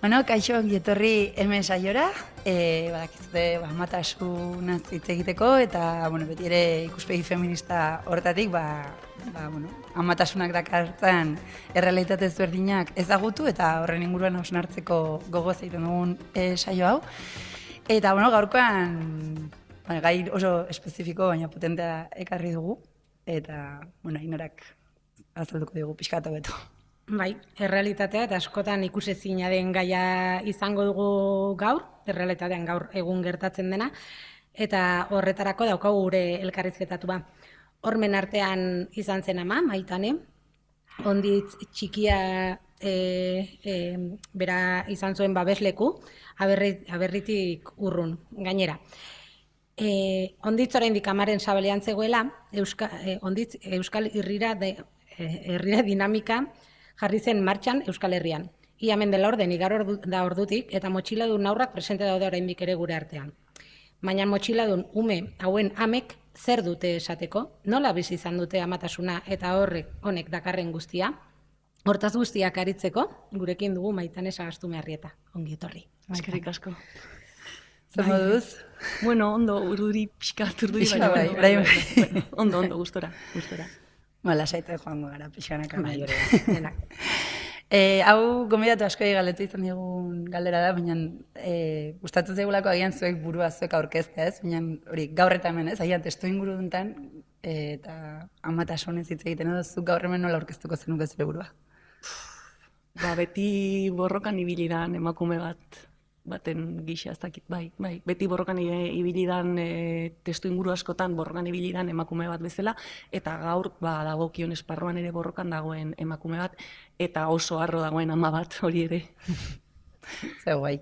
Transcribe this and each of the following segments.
Bueno, kaixo, etorri hemen saiora, badakizute amatasunaz hitz egiteko, eta beti ere ikuspegi feminista hortatik, amatasunak dakartzan errealitate ezberdinak ezagutu, eta horren inguruan hausnartzeko gogoz egiten dugun saio hau. Eta gaurkoan gai oso espezifiko, baina potentea ekarri dugu, eta Ainorak azalduko dugu pixkat hobeto. Bai, errealitatea eta askotan ikusezina den gaia izango dugu gaur, errealitatean gaur egun gertatzen dena, eta horretarako daukagu gure elkarrizketatua. Hormen artean izan zen ama, Maitane, onditz txikia bera izan zuen babesleku, aberritik urrun, gainera. Onditz oraindik amaren sabelean zegoela, onditz Euskal Herrira dinamika jarri zen martxan Euskal Herrian. Ia hemen dela orden, igaro da ordutik, eta motxiladun haurrak presente daude oraindik ere gure artean. Baina motxiladun ume hauen amek zer dute esateko, nola bizi izan dute amatasuna eta honek dakarren guztia, hortaz guztiak aritzeko, gurekin dugu Maitane Sagastume Arrieta. Ongi etorri. Eskerrik asko. Zer moduz? Bueno, ondo, urduri pixkat, urduri baina. Ondo, gustora. Lasaitzen joango gara, pixkanaka. Hau gonbidatu asko galdetu izan digun galdera da, baina gustatzen zaigulako agian zuek burua zuek aurkeztea, ez? Baina hori gaur eta hemen, ez? Agian testu inguru duntan eta amatasunez hitz egiten edo zuk gaur hemen nola aurkeztuko zenuke zure burua? Beti borrokan ibili dan emakume baten gisa, ez dakit, bai. Beti borrokan ibili dan testu inguru askotan borrokan ibili dan emakume bat bezala, eta gaur dagokion esparruan ere borrokan dagoen emakume bat, eta oso harro dagoen ama bat hori ere. Zer guai.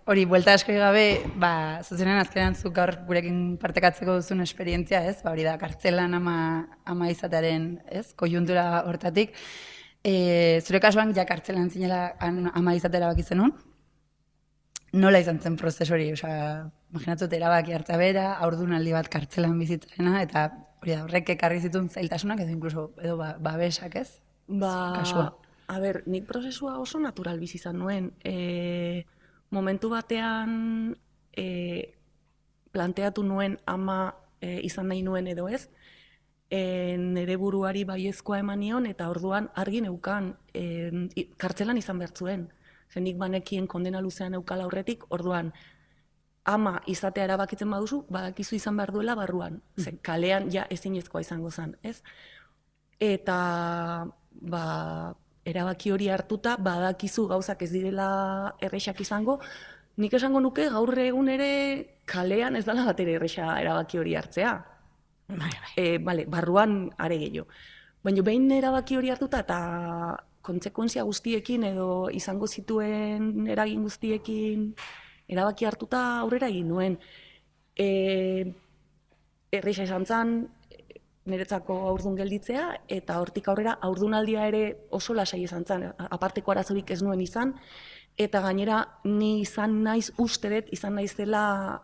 Hori, buelta asko gabe, zuzenean azkenean zuk gaur gurekin partekatzeko duzun esperientzia, ez? Hori da, kartzelan ama izatearen, ez? Kojuntura hortatik. Zure kasuan, ja kartzelan zinela ama izatera baki zenun. Nola izan zen prozesu hori? Imaginatzut erabaki hartza bera, haurdunaldi bat kartzelan bizitzarena, eta hori da, horrek ekarri zituen zailtasunak, edo babesak, ez? Kasua. Nik prozesua oso natural bizi izan nuen. Momentu batean planteatu nuen ama izan nahi nuen edo ez, nire buruari baiezkoa eman nion, eta orduan argi neukan kartzelan izan behar zuen. Nik banekien kondena luzean eukala horretik, orduan ama izatea erabakitzen baduzu, badakizu izan behar duela barruan. Kalean ja ezinezkoa izango zen, ez? Eta erabaki hori hartuta, badakizu gauzak ez direla errexak izango, nik esango nuke gaur egun ere kalean ez dela bat ere errexa erabaki hori hartzea. Barruan are gehiago. Baina behin erabaki hori hartuta eta kontsekuentzia guztiekin edo izango zituen eragin guztiekin erabaki hartuta aurrera egin nuen. Erreixa izan zen niretzako haurdun gelditzea, eta hortik aurrera haurdunaldia ere oso lasai izan zen, aparteko arazorik ez nuen izan, eta gainera ni izan naiz uste dut, izan naizela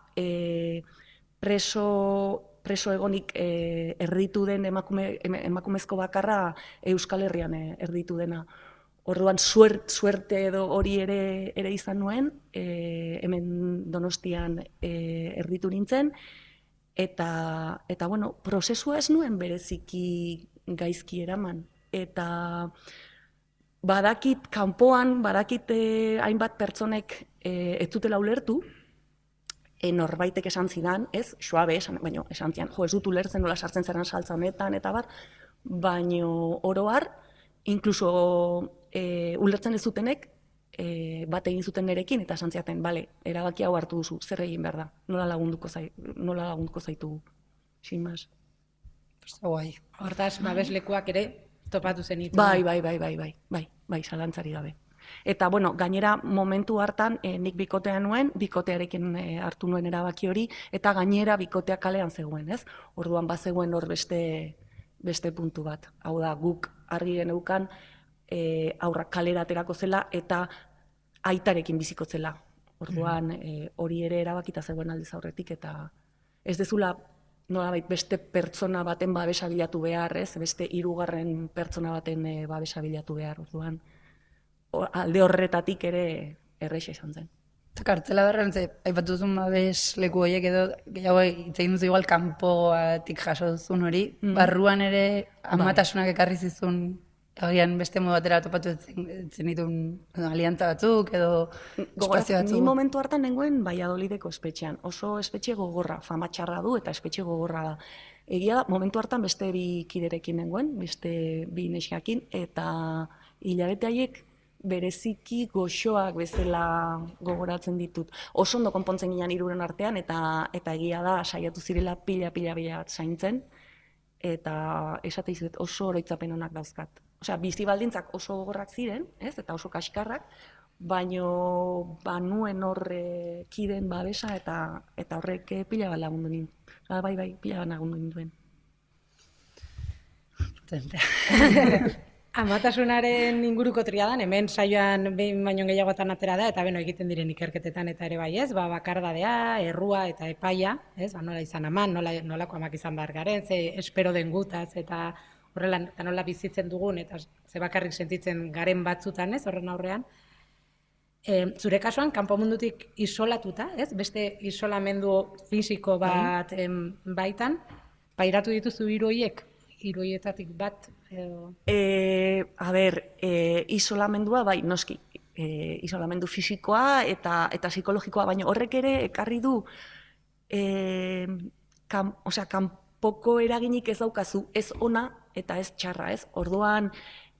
preso egonik erditu den emakumezko bakarra Euskal Herrian erditu dena. Orduan suerte edo hori ere izan nuen, hemen Donostian erditu nintzen, eta prozesua ez nuen bereziki gaizki eraman. Eta badakit kanpoan, hainbat pertsonek ez dutela ulertu, norbaitek esan zidan, ez, suabe, baina esan zidan, ez dut ulertzen nola sartzen zaren saltza honetan, eta baina oro har, inkluso ulertzen ez zutenek, bat egin zuten nerekin, eta esan ziaten, erabaki hau hartu duzu, zer egin behar da, nola lagunduko zaitu, sin mas. Hortaz, babeslekuak ere topatu zenitu. Bai, zalantzari gabe. Eta, gainera, momentu hartan, nik bikotea nuen, bikotearekin hartu nuen erabaki hori, eta gainera bikotea kalean zegoen, ez? Orduan bazegoen hor beste puntu bat. Hau da, guk argi geneukan aurrak kalera aterako zela, eta aitarekin biziko zela. Orduan, hori ere erabakita zegoen aldiz aurretik, eta ez dezula nolabait beste pertsona baten babesa bilatu behar, ez? Beste hirugarren pertsona baten babesa bilatu behar, orduan. alde horretatik ere erreixa izan zen. Eta kartzela berren, aipatu duzun babes leku horiek edo, gehiago hitz egin duzu igual kanpoatik jaso duzun hori, barruan ere amatasunak ekarri zizun, agian beste modu batera topatu zenitun aliantza batzuk edo espazio batzuk. Ni momentu hartan nengoen Valladolideko espetxean, oso espetxe gogorra, fama txarra du eta espetxe gogorra da. Egia da, momentu hartan beste bi kiderekin nengoen, beste bi neskakin, eta hilabete haiek bereziki goxoak bezala gogoratzen ditut. Oso ondo konpontzen ginen hiruren artean, eta egia da, saiatu zirela pila bat zaintzen, eta esate izuet oso oroitzapen onak dauzkat. Osea, bizi baldintzak oso gogorrak ziren, ez? Eta oso kaskarrak, baino banuen horre kiden babesa eta horrek pila bat lagundu nint. Bai, pila bat lagundu ninduen. Amatasunaren inguruko triadan, hemen saioan behin baino gehiagotan atera da, eta beno egiten diren ikerketetan eta ere bai ez, bakardadea, errua eta epaia, ez, nola izan aman, nolako amak izan behar garen, ze espero den gutaz, eta horrela, eta nola bizitzen dugun, eta ze bakarrik sentitzen garen batzutan, ez, horren aurrean. Zure kasuan, kanpo mundutik isolatuta, ez, beste isolamendu fisiko bat baitan, pairatu dituzu hiru horiek? Hiru horietatik bat? Isolamendua, bai, noski, isolamendu fisikoa eta psikologikoa, baina horrek ere ekarri du, kanpoko eraginik ez daukazu, ez ona eta ez txarra, ez? Orduan,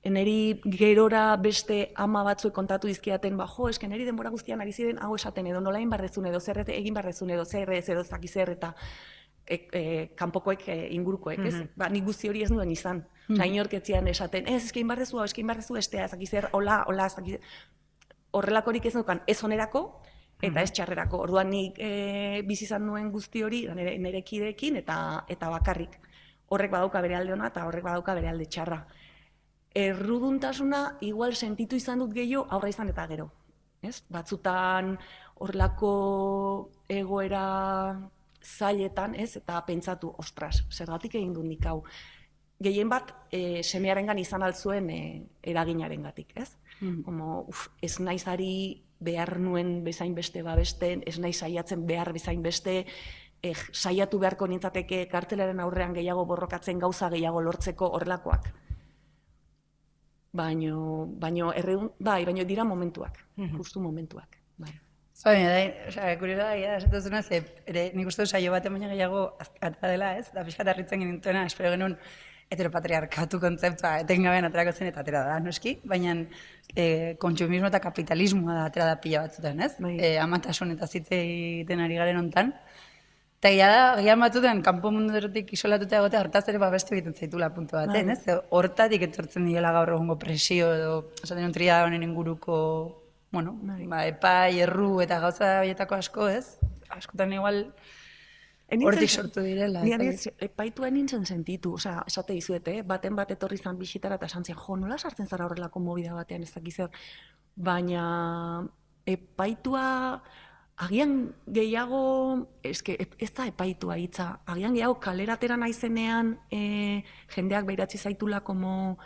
neri gerora beste ama batzuek kontatu dizkiaten, eske neri denbora guztian ari ziren hau esaten edo nola egin barrezun edo zer egin barrezun edo zer ez edo zakizer eta kanpokoek ingurukoek, ez? Nik guzti hori ez nuen izan. Inorketzian esaten, eske egin barrezu, estea, zakizer, hola, zakizer. Horrelakorik ez nukan, ez onerako eta ez txarrerako. Orduan nik bizi izan nuen guzti hori nire kideekin eta bakarrik. Horrek badauka bere alde ona eta horrek badauka bere alde txarra. Erruduntasuna igual sentitu izan dut gehiago aurra izan eta gero. Batzutan horrelako egoera zailetan, eta pentsatu, ostras, zergatik egin dut nik hau. Gehien bat, semearengan izan altzuen eraginarengatik, ez? Ez naiz ari behar nuen bezain beste babesten, ez naiz saiatzen behar bezain beste, saiatu beharko nintzateke kartelaren aurrean gehiago borrokatzen gauza gehiago lortzeko horrelakoak. Baino dira momentuak, justu momentuak. Kuriosa da, esatu zuna, nik uste du saio baten baina gehiago atera dela, ez? Da pixkat harritzen gintuena, espero genuen heteropatriarkatu kontzeptua etengabean aterako zen eta atera da, noski? Baina kontsumismo eta kapitalismoa da atera da pila batzutan, ez? Amatasun eta zitze egiten ari garen hontan. Eta gian batzutan, kanpo mundu erotik isolatuta egotea, hortaz ere babestu egiten zaitula puntu baten, ez? Hortatik etortzen diola gaur egungo presio edo, esaten duen triada honen inguruko epai, erru eta gauza horietako asko, ez? Askotan igual hortik sortu direla. Epaitua nintzen sentitu, esate dizuet, baten bat etorri zan bisitara eta esan zien, nola sartzen zara horrelako mobida batean ez dakizer, baina epaitua agian gehiago, ez da epaitua hitza, agian gehiago kaleratera naizenean jendeak beiratzi zaitula como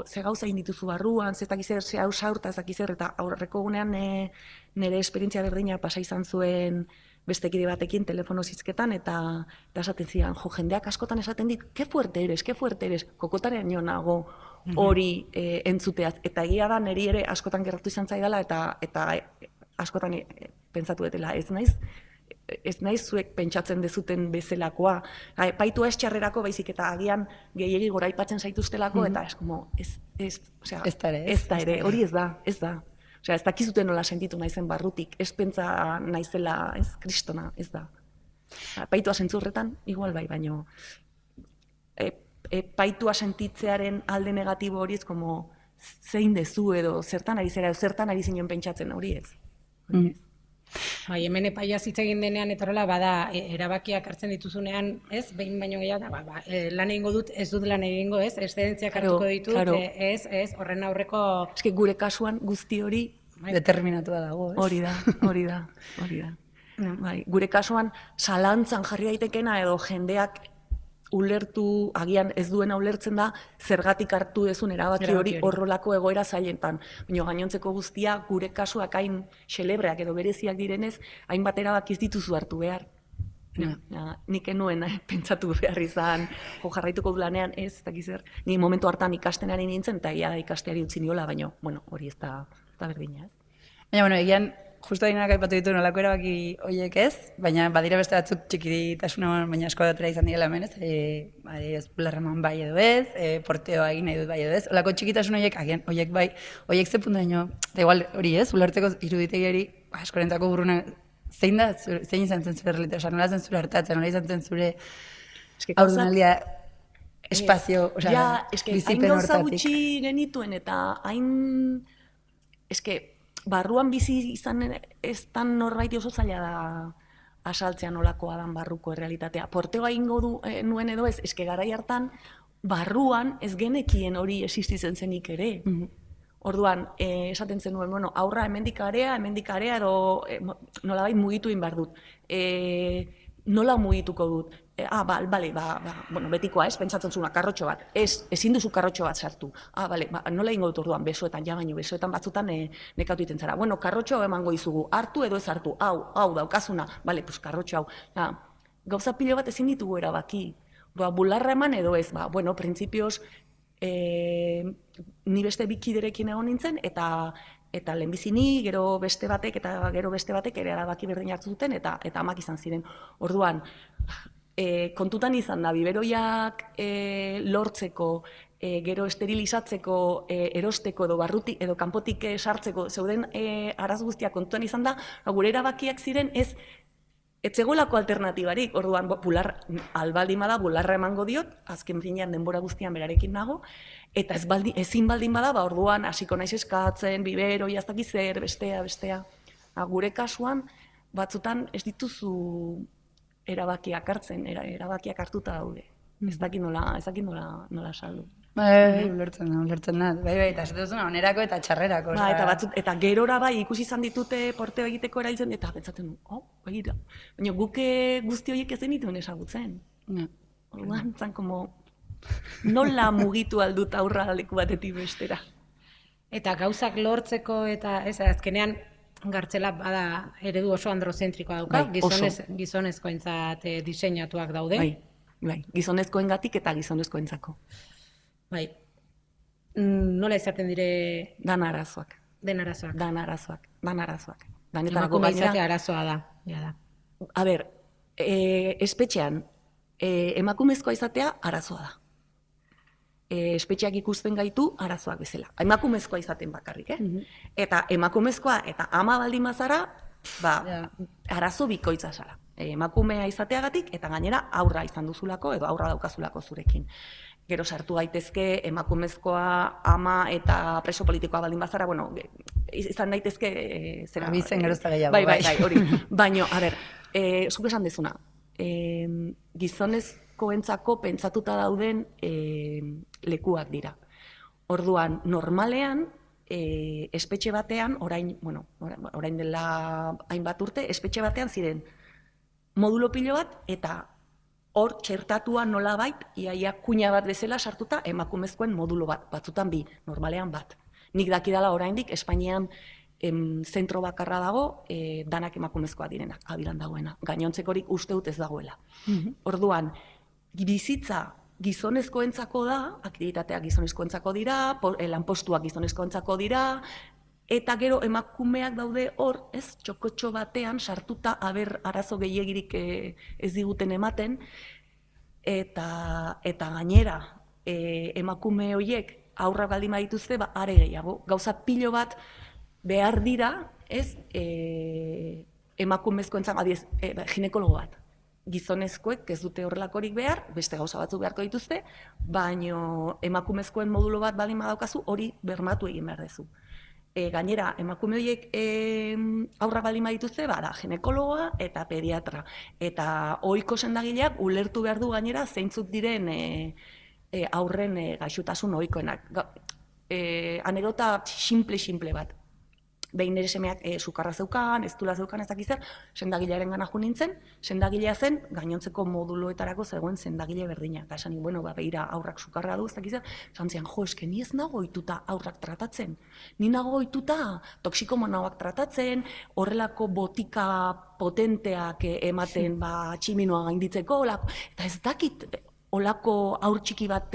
ze gauza egin dituzu barruan, ze dakizer, ze hau saurta ez dakizer, eta aurreko gunean nire esperientzia berdina pasa izan zuen beste kide batekin telefono zizketan, eta esaten zidan, jendeak askotan esaten dit, ke fuerte eres, kokotaren nio nago hori entzuteaz, eta egia da niri ere askotan gertatu izan zaidala, eta askotan pentsatu dutela, ez naiz zuek pentsatzen dezuten bezalakoa. Epaitua ez txarrerako baizik eta agian gehiegi goraipatzen zaituztelako, eta ez da ere, hori ez da. Ez dakizuten nola sentitu naizen barrutik, ez pentsa naizela, ez kristona, ez da. Epaitua sentzurretan, igual bai, baino epaitua sentitzearen alde negatibo hori ez, zein dezu edo zertan ari zera, zertan ari zinen pentsatzen hori ez. Hemen epaia hitz egin denean eta horrela bada erabakiak hartzen dituzunean, ez, behin baino gehiago, lan egingo dut, ez dut lan egingo, ez, eszedentziak hartuko ditut, ez, horren aurreko... Eske gure kasuan guzti hori... Determinatua dago, ez? Hori da. Gure kasuan zalantzan jarri daitekena edo jendeak ulertu, agian ez duena ulertzen da, zergatik hartu dezun erabaki hori horrelako egoera zailetan. Baina gainontzeko guztia, gure kasuak hain xelebreak edo bereziak direnez, hainbat erabaki ez dituzu hartu behar. Nik enuen pentsatu behar izan, jarraituko du lanean ez dakiz zer. Ni momentu hartan ikastenari nintzen, eta ia ikasteari utzi niola, baina, bueno, hori ez da berdina. Baina, bueno, egian, justu adinak aipatu ditu nolako erabaki horiek ez, baina badira beste batzuk txikitasuna baina asko datera izan direla hemen ez, ez bularraman bai edo ez, porteoa egin nahi dut bai edo ez, olako txikitasun horiek, agian, horiek bai, horiek ze puntu daño, eta igual hori ez, ulertzeko iruditegiari, askorentzako burruna, zein izan zen zure realitatea, nola zen zure hartatzen, nola izan zen zure aurdunaldia espazio, bizipen hortatik. Hain gutxi genituen eta hain, barruan bizi izan ez tan norbait oso zaila da asaltzea nolakoa dan barruko errealitatea. Porteoa ingo nuen edo ez, garai hartan, barruan ez genekien hori existitzen zenik ere. Orduan, esaten zenuen, bueno, aurra hemendik area edo nolabait mugitu egin behar dut. Nola mugituko dut? Bueno, betikoa ez, pentsatzen zuna, karrotxo bat. Ezin duzu karrotxo bat sartu. Nola ingo dut orduan, besoetan, baino besoetan batzutan nekatu iten zara. Bueno, karrotxo emango izugu, hartu edo ez hartu, hau, daukazuna, pues karrotxo hau. Gauza pilo bat ezin ditugu erabaki. Bularra eman edo ez, bueno, printzipioz, ni beste bikiderekin egon nintzen, eta lehenbizi ni, gero beste batek ere erabaki berdin hartu zuten, eta amak izan ziren. Orduan, kontutan izan da, biberoiak lortzeko, gero esterilizatzeko, erosteko edo barrutik edo kanpotik sartzeko zeuden araz guztiak kontutan izan da, gure erabakiak ziren ez zegoelako alternatibarik, orduan albaldin bada bularra emango diot, azken finean denbora guztian berarekin nago, eta ezin baldin bada, orduan hasiko naiz eskatzen, bibero, jaztaki zer, bestea. Gure kasuan, batzutan ez dituzu erabakiak hartzen, erabakiak hartuta daude. Ez dakit nola saldu. Ulertzen da, eta esate duzuna, onerako eta txarrerako. Eta gerora bai ikusi izan ditute porteo egiteko erailtzen, eta pentsatzen du, begira. Baina guke guzti horiek ez denituen ezagutzen. Orduan, zan, nola mugitu aldut aurra leku batetik bestera. Eta gauzak lortzeko eta ez azkenean gartzela bada eredu oso androzentrikoa dauka, gizonezkoentzat diseinatuak daude. Bai, gizonezkoengatik eta gizonezkoentzako. Bai, nola izaten dire... Dan arazoak. Emakume izatea arazoa da. A ber, espetxean, emakumezkoa izatea arazoa da. Espetxeak ikusten gaitu arazoak bezala. Emakumezkoa izaten bakarrik, Eta emakumezkoa eta ama baldin bazara, arazo bikoitza zara. Emakumea izateagatik eta gainera aurra izan duzulako edo aurra daukazulako zurekin. Gero sartu gaitezke emakumezkoa ama eta preso politikoa baldin bazara, bueno, izan daitezke... Abizen gerozta gehiago. Bai, hori. Baina, a ber, zuk esan dezuna, gizonezkoentzako pentsatuta dauden lekuak dira. Orduan, normalean, espetxe batean, orain dela hainbat urte, espetxe batean ziren modulo pilo bat eta hor txertatua nolabait, iaia kuina bat bezala sartuta emakumezkoen modulo bat, batzutan bi, normalean bat. Nik dakidala oraindik Espainian zentro bakarra dago, danak emakumezkoa direnak, abilan dagoena. Gainontzekorik uste dut ez dagoela. Orduan, bizitza gizonezkoentzako da, akreditateak gizonezkoentzako dira, lanpostuak gizonezkoentzako dira, eta gero emakumeak daude hor, txokotxo batean sartuta arazo gehiegirik ez diguten ematen, eta gainera emakume horiek aurra baldin badituzte, are gehiago, gauza pilo bat behar dira, emakumezkoentzako, ginekologo bat. Gizonezkoek ez dute horrelakorik behar, beste gauza batzuk beharko dituzte, baino emakumezkoen modulo bat baldin badaukazu, hori bermatu egin behar dezu. Gainera, emakume horiek aurra baldin badituzte, da ginekologoa eta pediatra. Eta ohiko sendagileak ulertu behar du gainera zeintzuk diren aurren gaixotasun ohikoenak. Anekdota simple bat. behin nire semeak sukarra zeukan, ez dula zeukan ez dakiz zer, sendagilearen gana jo nintzen, sendagilea zen, gainontzeko moduluetarako zegoen sendagile berdina. Eta esan, bueno, beira aurrak sukarra du, ez dakiz zer, esan zian, jo, eske ni ez nago ohituta aurrak tratatzen. Ni nago ohituta toxikomonoak tratatzen, horrelako botika potenteak ematen tximinoa gainditzeko, eta ez dakit olako aur txiki bat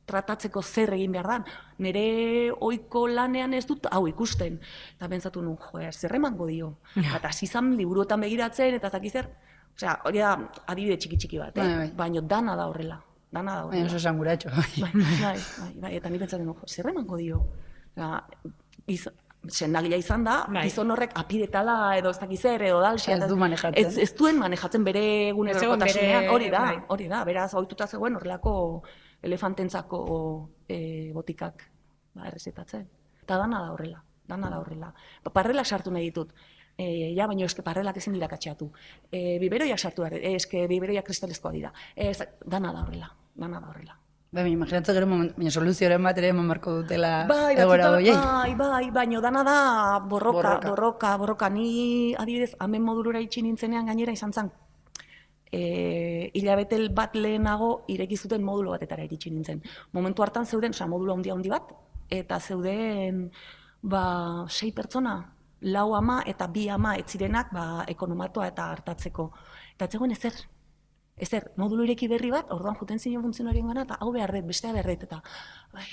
tratatzeko zer egin behar dan. Nire ohiko lanean ez dut hau ikusten. Eta pentsatu nun, zer emango dio. Eta hasi zan liburuetan begiratzen, eta ez dakiz zer, osea, hori da adibide txiki bat, baina dana da horrela. Dana da horrela. Oso esanguratxo. Bai, eta ni pentsatzen nun, zer emango dio. Sendagilea izan da, gizon horrek apidetala edo ez dakiz zer, edo dalxe. Ez du manejatzen. Ez duen manejatzen bere egunerokotasunean, hori da, beraz, ohituta zegoen horrelako elefantentzako botikak errezetatzen. Eta dana da horrela. Parrelak sartu nahi ditut. Baina eske parrelak ezin dira katxeatu. Biberoiak sartu behar, eske biberoiak kristalezkoa dira. Dana da horrela. Bai, imaginatzen gero baina soluzioaren bat ere eman marko dutela egora horiei. Bai, baina dana da borroka. Ni adibidez, hemen modulura itxi nintzenean gainera izan zen. Hilabete bat lehenago ireki zuten modulo batetara iritsi nintzen. Momentu hartan zeuden, modulo handi bat, eta zeuden 6 pertsona, 4 ama eta 2 ama ez zirenak ekonomatoa eta hartatzeko. Eta ez zegoen ezer, modulo ireki berri bat, orduan juten zinen funtzionarien gana, eta hau beharret, bestea beharret, eta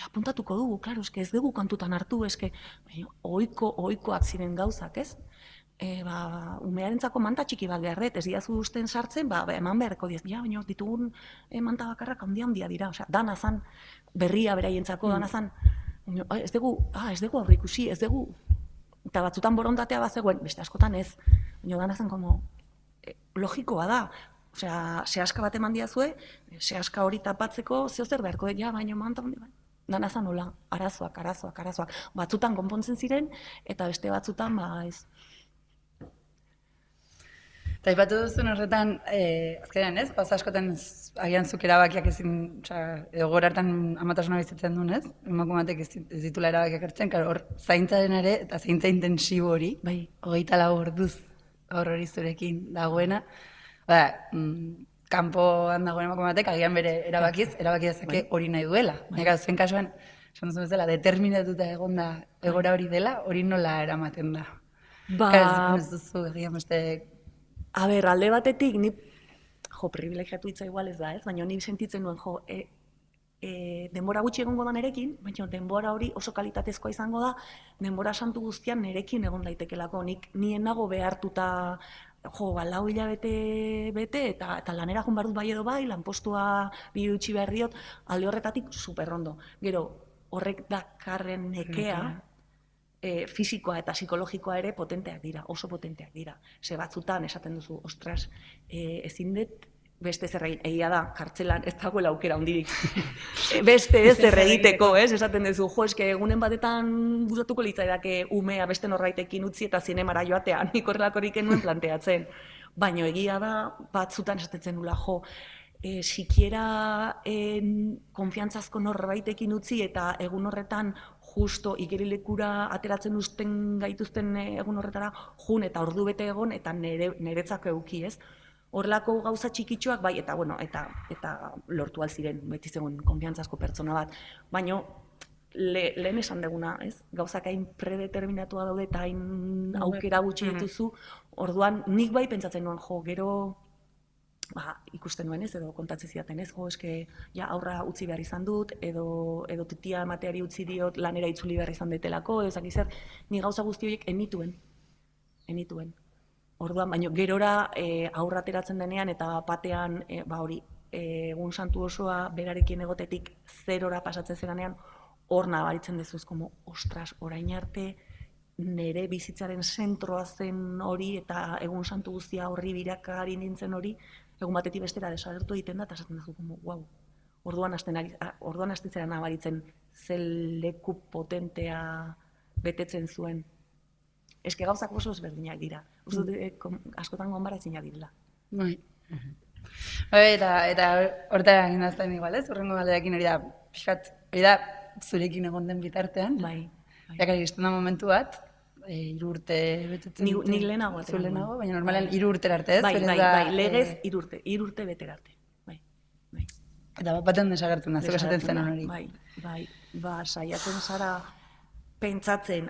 apuntatuko dugu, klaro, eske ez dugu kantutan hartu, eske ohikoak ziren gauzak, ez? Umearentzako manta txiki bat beharret, ez diazu usten sartzen, eman beharreko diaz, baina ditugun manta bakarrak handia dira, osea, dana zan, berria beraientzako, dana zan, ez dugu aurreikusi, ez dugu, eta batzutan borondatea bazegoen, beste askotan ez, baina dana zan, logikoa da, osea, sehaska bat eman diazue, sehaska hori tapatzeko, zehozer beharko, baina manta handi bat. Dana zan hola, arazoak. Batzutan konpontzen ziren, eta beste batzutan, ez. Eta ipatu duzun horretan, azkenean ez, gauza askotan agian zuk erabakiak ezin, edo gora hartan amatasuna bizitzen duen ez, emakume batek ez ditula erabakiak hartzen, hor zaintzaren ere, eta zaintza intensibo hori, 24 orduz hori zurekin dagoena, kanpoan dagoen emakume batek agian bere erabaki dezake hori nahi duela. Baina zuen kasuan, esan duzun bezala, determinatuta egonda egora hori dela, hori nola eramaten da. Ez duzu egian beste... Alde batetik, ni privilegiatu hitza igual ez da, baina ni sentitzen nuen, denbora gutxi egongo da nerekin, baina denbora hori oso kalitatezkoa izango da, denbora santu guztian nerekin egon daitekelako, nien nago behartuta, 4 hilabete bete, eta lanera joan behar dut bai edo bai, lanpostua bi utzi behar diot, alde horretatik superrondo. Gero, horrek dakarren nekea, fisikoa eta psikologikoa ere potenteak dira, oso potenteak dira. Ze batzutan esaten duzu, ostras, ezin dut beste zer egin, egia da, kartzelan ez dagoela aukera hondirik. Beste ez zer egiteko, esaten duzu, eske egunen batetan gustatuko litzaidake umea beste norbaitekin utzi eta zinemara joatea, nik horrelakorik enuen planteatzen. Baina egia da, batzutan esaten nula, sikiera konfiantzazko norbaitekin utzi eta egun horretan justo igerilekura ateratzen uzten gaituzten egun horretara jun eta ordu bete egon eta niretzako euki, ez? Horrelako gauza txikitxoak bai, eta lortu alziren, beti zegoen konfiantzazko pertsona bat. Baina lehen esan deguna, ez? Gauzak hain predeterminatua daude eta hain aukera gutxi dituzu, orduan nik bai pentsatzen nuen, gero ikusten nuen ez, edo kontatzen zidaten ez, eske aurra utzi behar izan dut, edo titia emateari utzi diot lanera itzuli behar izan detelako, edo zakizer, ni gauza guzti horiek enituen. Orduan, baina gerora aurra ateratzen denean eta batean, egun santu osoa berarekin egotetik 0 pasatzen zeganean, hor nabaritzen dezuz, ostras, orain arte, nire bizitzaren zentroa zen hori eta egun santu guztia horri birakari nintzen hori, egun batetik bestera desagertu egiten da, eta esaten duzu, wow. Orduan hasten zera nabaritzen zel leku potentea betetzen zuen. Eske gauzak oso ezberdinak dira. Askotan gonbarazinak direla. Bai. Eta hortara gindazten igual, ez? Horrengo galdeakin hori da, pixkat, hori da zurekin egon den bitartean. Bai. Jakar, iristen da momentu bat, 3 urte betetzen Nik dute. lehenago atera Zu nuen. lehenago, baina normalen 3 urtera arte, ez? Bai, Berez bai, da, bai, legez 3 urte betera arte. Bai, bai. Eta bat baten desagertzen da, zuk esaten zen hori. Bai, bai, saiatzen zara pentsatzen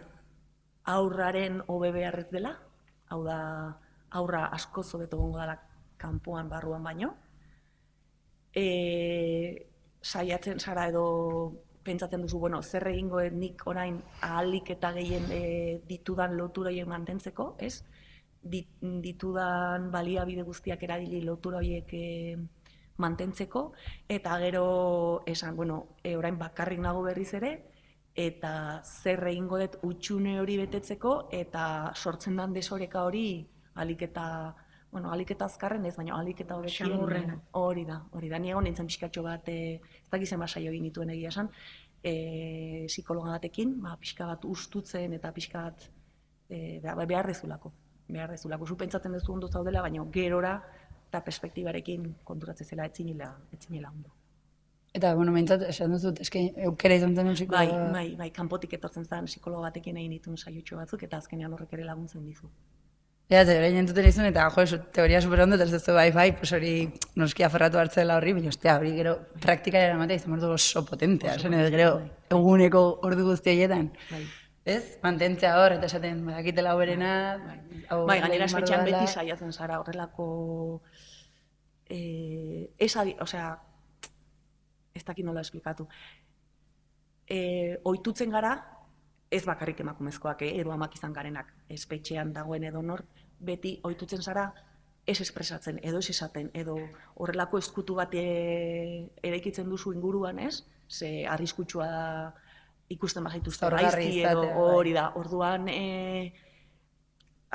aurraren hobe beharrez dela, hau da, aurra asko hobeto egongo dela kanpoan barruan baino. Saiatzen zara edo pentsatzen duzu, bueno, zer egingo nik orain ahalik eta gehien ditudan lotura horiek mantentzeko, ez? Ditudan baliabide guztiak erabili lotura horiek mantentzeko, eta gero esan, bueno, orain bakarrik nago berriz ere, eta zer egingo dut utxune hori betetzeko, eta sortzen den desoreka hori ahalik eta azkarren ez, baina ahalik eta Xamurren. hori da. Ni egon nintzen pixkatxo bat, ez dakizen basaio egin dituen egia esan, psikologa batekin, pixka bat ustutzen eta pixka bat behar dezulako. Zu pentsatzen duzu ondo zaudela, baina gerora eta perspektibarekin konturatzen zela etzinela ondo. Eta, bueno, meintzat, esan duzut, eske eukera izan zen musiko... Bai, kanpotik etortzen zen psikologa batekin egin dituen saiotxo batzuk, eta azkenean horrek ere laguntzen dizu. Eta, orain entzuten izun, eta, teoria super ondo, eta ez duzu, bai, pues hori noski aferratu hartzela horri, baina, ostia, hori gero praktikara eramatea izan behar du oso potentea, gero eguneko ordu guzti horietan. Ez? Mantentzea hor, eta esaten, badakitela hoberena... Bai, gainera espetxean beti saiatzen zara horrelako... ez dakit nola esplikatu. Ohitutzen gara, ez bakarrik emakumezkoak, edo amak izan garenak, espetxean dagoen edo nor, beti ohitutzen zara ez espresatzen, edo ez esaten, edo horrelako eskutu bat eraikitzen duzu inguruan, ez? Ze arriskutsua da ikusten bajaituzte gaizki, edo hori da. Orduan,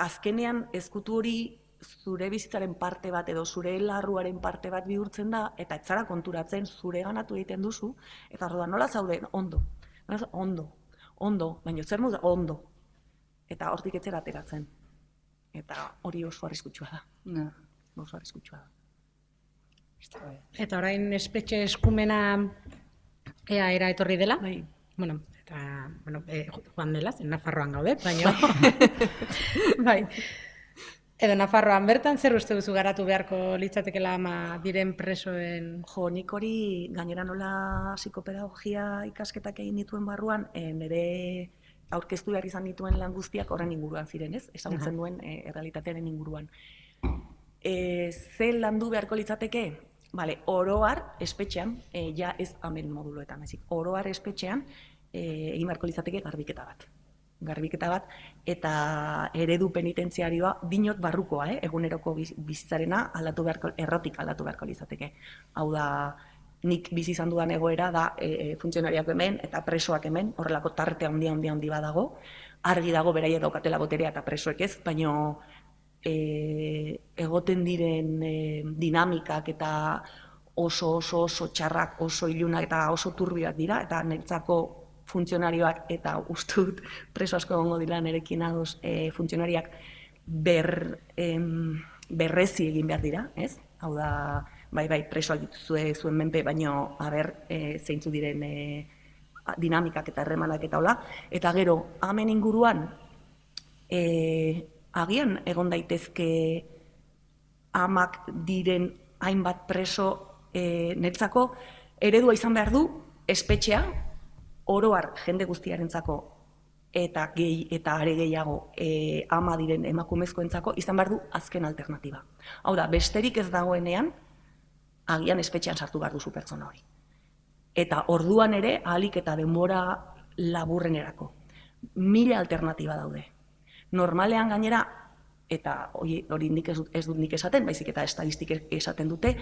azkenean eskutu hori zure bizitzaren parte bat edo zure larruaren parte bat bihurtzen da, eta ez zara konturatzen zure ganatu egiten duzu, eta orduan nola zauden? Ondo, baina zer modu ondo. Eta hortik etzera ateratzen. Eta hori oso arriskutsua da. Oso arriskutsua da. Eta orain espetxe eskumena era etorri dela? Bai. Bueno, eta, joan dela, zen Nafarroan gaude, baina... Bai. Edo Nafarroan bertan, zer uste duzu garatu beharko litzatekela ama diren presoen... Jo, nik hori gainera nola psikopedagogia ikasketak egin dituen barruan, nire aurkeztu behar izan dituen lan guztiak horren inguruan ziren, ez? Ezagutzen duen errealitatearen inguruan. Ze landu beharko litzateke? Bale, oroar espetxean, ja ez amen moduloetan, oroar espetxean egin beharko litzateke garbiketa bat, eta eredu penitentziarioa dinot barrukoa, eguneroko bizitzarena errotik aldatu beharko litzateke. Hau da, nik bizi izan dudan egoera da funtzionariak hemen eta presoak hemen, horrelako tarte handi badago, argi dago beraiek daukatela boterea eta presoek ez, baino egoten diren dinamikak eta oso txarrak, oso ilunak eta oso turbiak dira, eta niretzako funtzionarioak eta ustut preso asko egongo dira nerekin ados funtzionariak berrezi egin behar dira, ez? Hau da, bai, presoak dituzue zuen menpe, baino zeintzu diren dinamikak eta erremanak eta hola. Eta gero, hemen inguruan, agian egon daitezke amak diren hainbat preso netzako eredua izan behar du espetxea, oroar jende guztiarentzako eta are gehiago ama diren emakumezkoentzako izan behar du azken alternatiba. Hau da, besterik ez dagoenean, agian espetxean sartu behar duzu pertsona hori. Eta orduan ere, ahalik eta denbora laburrenerako. 1000 alternatiba daude. Normalean gainera, eta hori ez dut nik esaten, baizik eta estadistik esaten dute,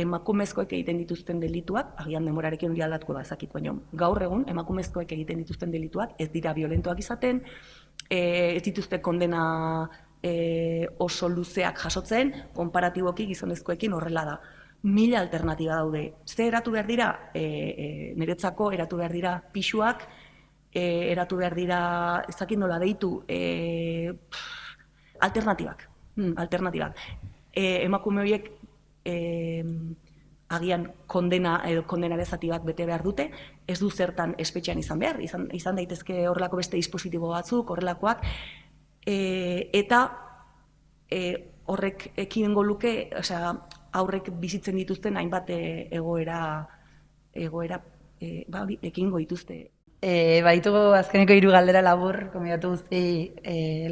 emakumezkoek egiten dituzten delituak, agian denborarekin hori aldatuko da ezakit, baina gaur egun emakumezkoek egiten dituzten delituak ez dira violentoak izaten, ez dituzte kondena oso luzeak jasotzen, konparatiboki gizonezkoekin horrela da. 1000 alternatiba daude. Ze eratu behar dira? Niretzako eratu behar dira pisuak, eratu behar dira, ezakit nola deitu, alternatibak. Emakume horiek agian kondena edo kondenare zati bat bete behar dute, ez du zertan espetxean izan behar, izan daitezke horrelako beste dispositibo batzuk, horrelakoak, eta horrek ekingo luke, osea, aurrek bizitzen dituzten hainbat egoera ekingo dituzte. Baitugu azkeneko 3 galdera labur, konbidatu guzti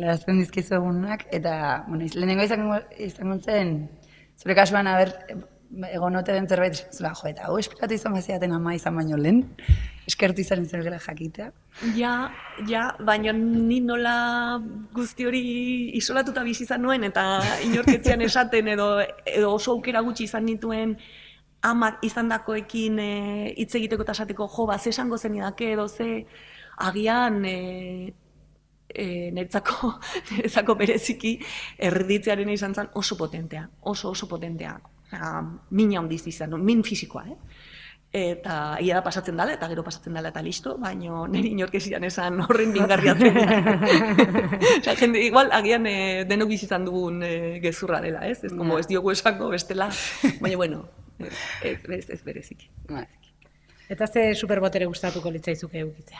larazten dizkizu egunak, eta, bueno, lehenengo izango zen, zure kasuan, egon ote den zerbait, zula, jo, eta esperatu izan baziaten ama izan baino lehen, eskertu izan zergela jakitea. Ja, baina ni nola guzti hori isolatuta bizi izan nuen, eta inorketzean esaten edo oso aukera gutxi izan nituen amak izandakoekin hitz egiteko eta esateko, jo, ze esango zenidake edo ze agian niretzako bereziki erditzearen izan zen oso potentea, oso potentea. Min handiz izan, min fisikoa, eta ia da pasatzen dela, eta gero pasatzen dela eta listo, baina niri inorkezian esan horren mingarria zen. Jende, igual, agian denok izan dugun gezurra dela, ez? Ez como ez diogu esango bestela, baina bueno, ez bereziki. Eta ze superbotere gustatuko litzaizuke edukitzea?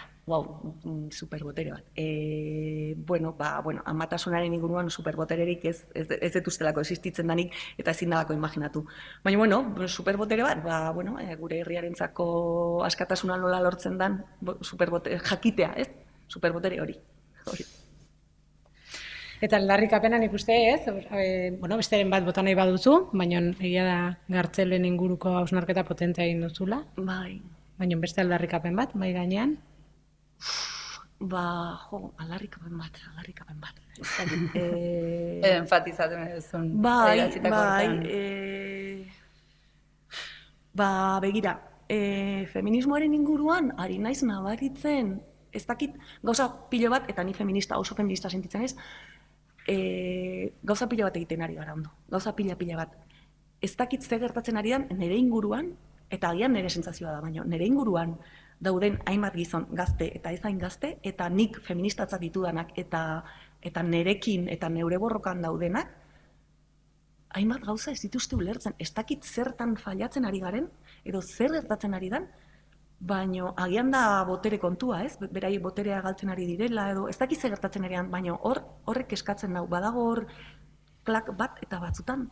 Superbotere bat. Bueno, amatasunaren inguruan superbotererik ez dut ustelako existitzen danik eta ezin dalako imaginatu. Baina, bueno, superbotere bat, gure herriarentzako askatasuna nola lortzen dan, jakitea, ez? Superbotere hori. Eta aldarrikapena nik uste ez, besteren bat bota nahi baduzu, baina egia da gartzelen inguruko hausnarketa potentea egin duzula. Bai. Baina beste aldarrikapen bat, bai gainean? Aldarrikapen bat. Enfatizatzen eduzun. Begira, feminismoaren inguruan, ari naiz nabaritzen, ez dakit gauza pilo bat, eta ni oso feminista sentitzen ez, gauza pilo bat egiten ari gara ondo. Gauza pila bat. Ez dakit zer gertatzen ari dan, nire inguruan, eta agian nire sentsazioa da, baina nire inguruan dauden hainbat gizon gazte eta ez hain gazte, eta nik feministatzat ditudanak eta nerekin eta neure borrokan daudenak, hainbat gauza ez dituzte ulertzen. Ez dakit zertan fallatzen ari garen, edo zer gertatzen ari dan, baina agian da botere kontua, ez? Berai boterea galtzen ari direla, edo ez dakit zer gertatzen ari dan, baina horrek eskatzen dau, badago hor klak bat eta batzutan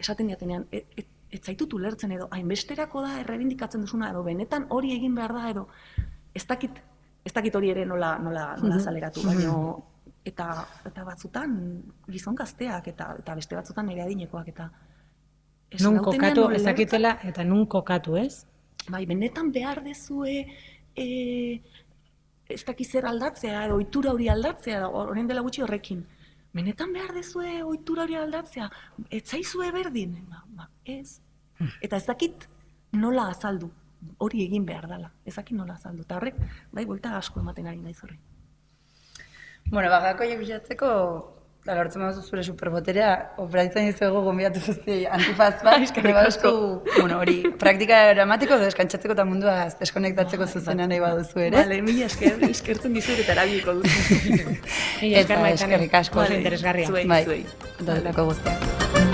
esaten diatenean, ez zaitut ulertzen edo hainbesterako da errebindikatzen duzuna edo benetan hori egin behar da edo ez dakit hori ere nola azaleratu, baina eta batzutan gizon gazteak eta beste batzutan nire adinekoak eta nun kokatu ez dakitela eta nun kokatu, ez? Bai, benetan behar dezue ez dakit zer aldatzea edo ohitura hori aldatzea, orain dela gutxi horrekin. Benetan behar dezue ohitura hori aldatzea, ez zaizue berdin, ez. Eta ez dakit nola azaldu, hori egin behar dela, ez dakit nola azaldu. Eta horrek, buelta asko ematen ari naiz horri. Bueno, gako bilatzeko, lortzen baduzu zure superboterea, operatitzen dizuego gonbidatu guzti antifaz bat, hori praktika eramatiko edo eskantzatzeko eta mundua deskonektatzeko zuzena nahi baduzu ere. Bale, mila eskertzen dizuet eta erabiliko dut. Eta eskerrik asko. Interesgarria. Bai, dut guztiak.